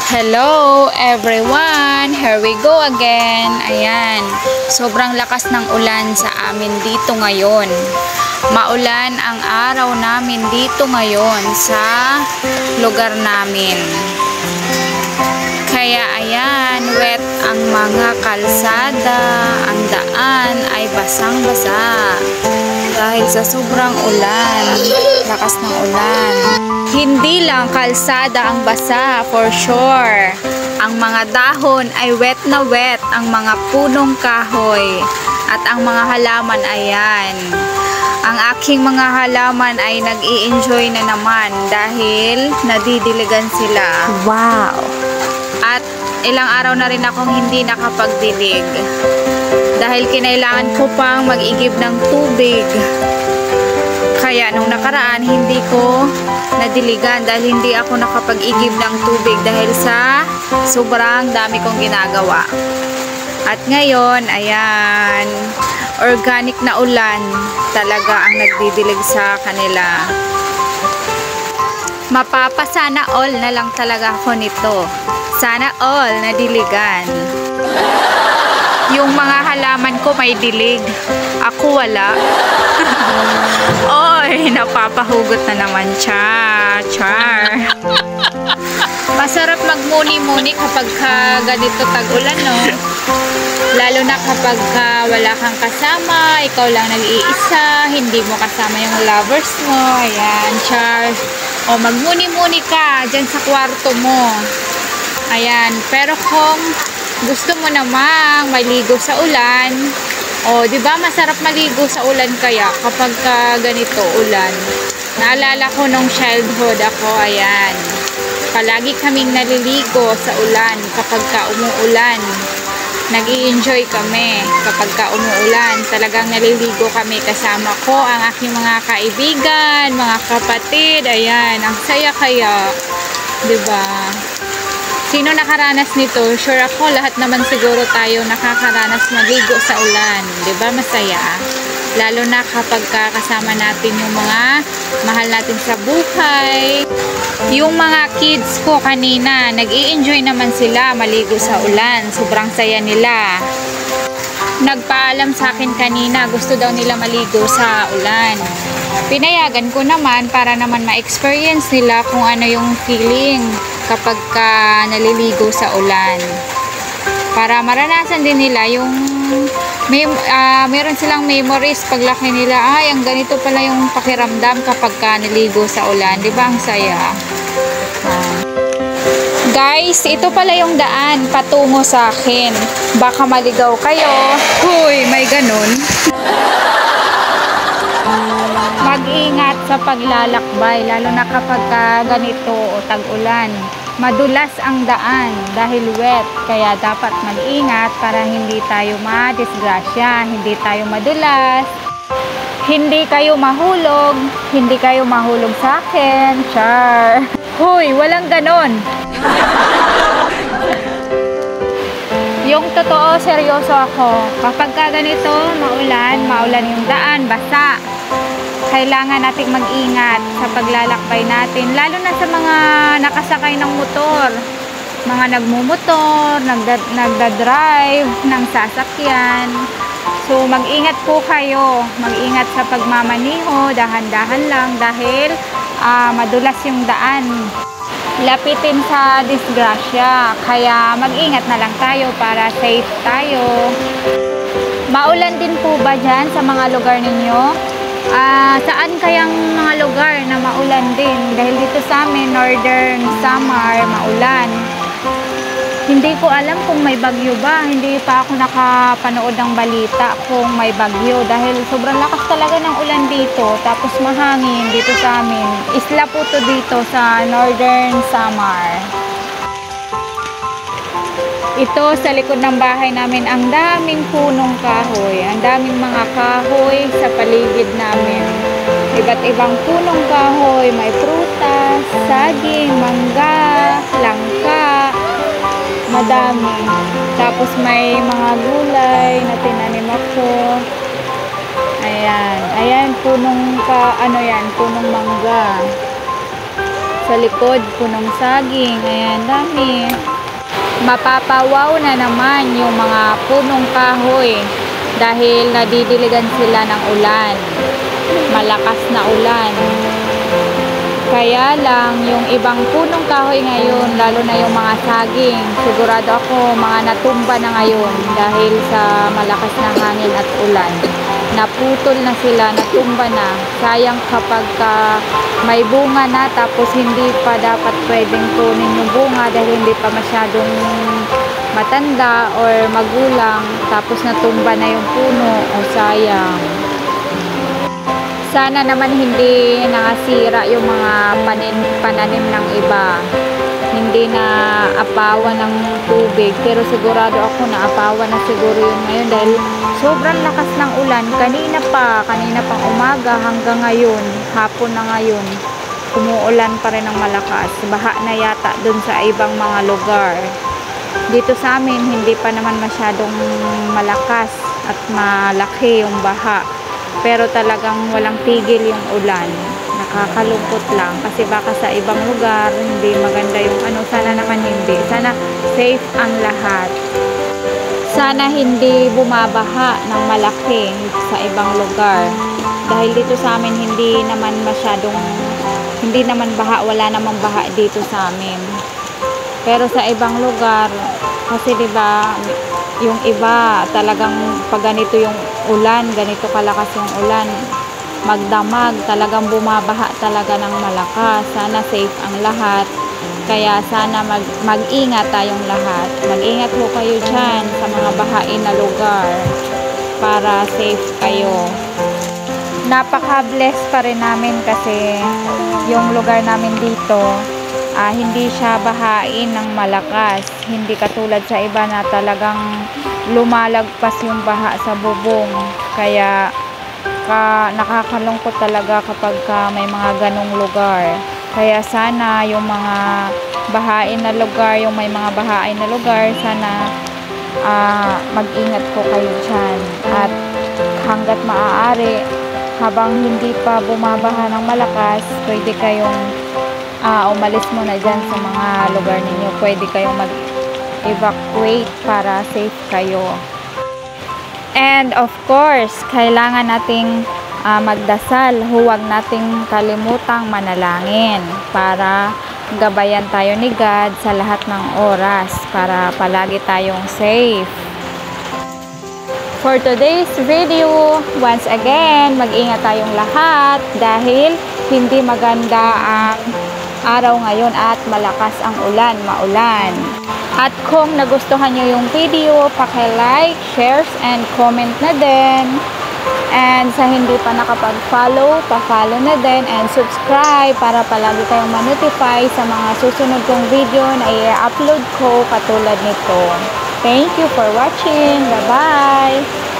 Hello everyone! Here we go again. Ayan, sobrang lakas ng ulan sa amin dito ngayon. Maulan ang araw namin dito ngayon sa lugar namin. Kaya ayan, wet ang mga kalsada, ang daan ay basang-basa. Dahil sa sobrang ulan, lakas ng ulan. Hindi lang kalsada ang basa, for sure. Ang mga dahon ay wet na wet, ang mga punong kahoy. At ang mga halaman, ayan. Ang aking mga halaman ay nag-i-enjoy na naman dahil nadidiligan sila. Wow! At ilang araw na rin akong hindi nakapagdilig. Dahil kinailangan ko pang mag-igib ng tubig. Kaya nung nakaraan hindi ko nadiligan dahil hindi ako nakapag-igib ng tubig dahil sa sobrang dami kong ginagawa. At ngayon, ayan, organic na ulan talaga ang nagdidilig sa kanila. Mapapasana all na lang talaga ako nito. Sana all nadiligan. Yung mga halaman ko may dilig. Ako wala. Oy, napapahugot na naman siya. Char. Masarap magmuni-muni kapag ganito tag-ulan, no? Lalo na kapag wala kang kasama, ikaw lang nag-iisa, hindi mo kasama yung lovers mo. Ayan, char. O, magmuni-muni ka dyan sa kwarto mo. Ayan, pero kung gusto mo namang maligo sa ulan, o, di ba masarap maligo sa ulan kaya kapag ganito ulan. Naalala ko nung childhood ako, ayan. Palagi kaming naliligo sa ulan kapag umuulan. Nag-i-enjoy kami kapag umuulan. Talagang naliligo kami kasama ko, ang aking mga kaibigan, mga kapatid. Ayan, ang saya kaya. Di ba? Sino nakaranas nito? Sure ako, lahat naman siguro tayo nakakaranas maligo sa ulan. Diba? Masaya. Lalo na kapag kasama natin yung mga mahal natin sa buhay. Yung mga kids ko kanina, nag-i-enjoy naman sila maligo sa ulan. Sobrang saya nila. Nagpaalam sa akin kanina, gusto daw nila maligo sa ulan. Pinayagan ko naman para naman ma-experience nila kung ano yung feeling kapag naliligo sa ulan. Para maranasan din nila yung meron silang memories paglaki nila. Ay, ang ganito pala yung pakiramdam kapag naligo sa ulan. Di ba ang saya? Guys, ito pala yung daan patungo sa akin. Baka maligaw kayo. Huy, may ganun. Mag-ingat sa paglalakbay, lalo na kapag ganito o tag-ulan. Madulas ang daan dahil wet, kaya dapat mag-ingat para hindi tayo madisgrasya, hindi tayo madulas, hindi kayo mahulog sa akin. Char! Huy, walang ganon. Yung totoo, seryoso ako. Kapag ganito, maulan yung daan, basa. Kailangan nating mag-ingat sa paglalakbay natin, lalo na sa mga nakasakay ng motor, mga nagmumotor, nagdadrive ng sasakyan. So mag-ingat po kayo, mag-ingat sa pagmamaniho, dahan-dahan lang dahil madulas yung daan. Lapitin sa disgrasya, kaya mag-ingat na lang tayo para safe tayo. Maulan din po ba dyan sa mga lugar ninyo? Saan kayang mga lugar na maulan din? Dahil dito sa amin, Northern Samar, maulan. Hindi ko alam kung may bagyo ba. Hindi pa ako nakapanood ng balita kung may bagyo. Dahil sobrang lakas talaga ng ulan dito. Tapos mahangin dito sa amin. Isla po to dito sa Northern Samar. Ito sa likod ng bahay namin, ang daming punong kahoy. Ang daming mga kahoy sa paligid namin. Iba't ibang punong kahoy. May prutas, saging, mangga, langka. Madami. Tapos may mga gulay na tinanim ako. Ayan. Ayan, punong punong mangga. Sa likod, punong saging. Ayan, dami. Mapapawaw na naman yung mga punong kahoy dahil nadidiligan sila ng ulan. Malakas na ulan. Kaya lang, yung ibang punong kahoy ngayon, lalo na yung mga saging, sigurado ako mga natumba na ngayon dahil sa malakas na hangin at ulan. Naputol na sila, natumba na. Sayang kapag may bunga na tapos hindi pa dapat pwedeng kunin yung bunga dahil hindi pa masyadong matanda or magulang tapos natumba na yung puno. O sayang. Sana naman hindi nakasira yung mga pananim ng iba. Hindi na apawan ng tubig. Pero sigurado ako na apawan na siguro yun ngayon dahil sobrang lakas ng ulan. Kanina pang umaga hanggang ngayon, hapon na ngayon, umuulan pa rin ng malakas. Baha na yata dun sa ibang mga lugar. Dito sa amin, hindi pa naman masyadong malakas at malaki yung baha. Pero talagang walang tigil yung ulan. Nakakalungkot lang kasi baka sa ibang lugar hindi maganda yung sana naman hindi. Sana safe ang lahat. Sana hindi bumabaha ng malaki sa ibang lugar. Dahil dito sa amin hindi naman baha, wala namang baha dito sa amin. Pero sa ibang lugar kasi 'di ba yung iba talagang pag ganito yung ulan, ganito kalakas yung ulan, magdamag, talagang bumabaha talaga ng malakas. Sana safe ang lahat. Kaya sana mag-ingat tayong lahat. Mag-ingat po kayo dyan sa mga bahain na lugar para safe kayo. Napaka-bless pa rin namin kasi yung lugar namin dito hindi siya bahain ng malakas. Hindi katulad sa iba na talagang lumalagpas yung baha sa bubong. Kaya nakakalungkot talaga kapag may mga ganong lugar. Kaya sana yung mga bahain na lugar, yung may mga bahain na lugar, sana mag-ingat po kayo dyan. At hanggat maaari, habang hindi pa bumabaha ng malakas, pwede kayong umalis muna dyan sa mga lugar ninyo. Pwede kayong mag-evacuate para safe kayo. And of course, kailangan nating magdasal. Huwag nating kalimutang manalangin para gabayan tayo ni God sa lahat ng oras para palagi tayong safe. For today's video, once again, mag-ingat tayong lahat dahil hindi maganda ang araw ngayon at malakas ang ulan, maulan. At kung nagustuhan nyo yung video, paki-like, shares, and comment na din. And sa hindi pa nakapag-follow, pa-follow na din and subscribe para palagi kayong ma-notify sa mga susunod kong video na i-upload ko katulad nito. Thank you for watching. Bye-bye!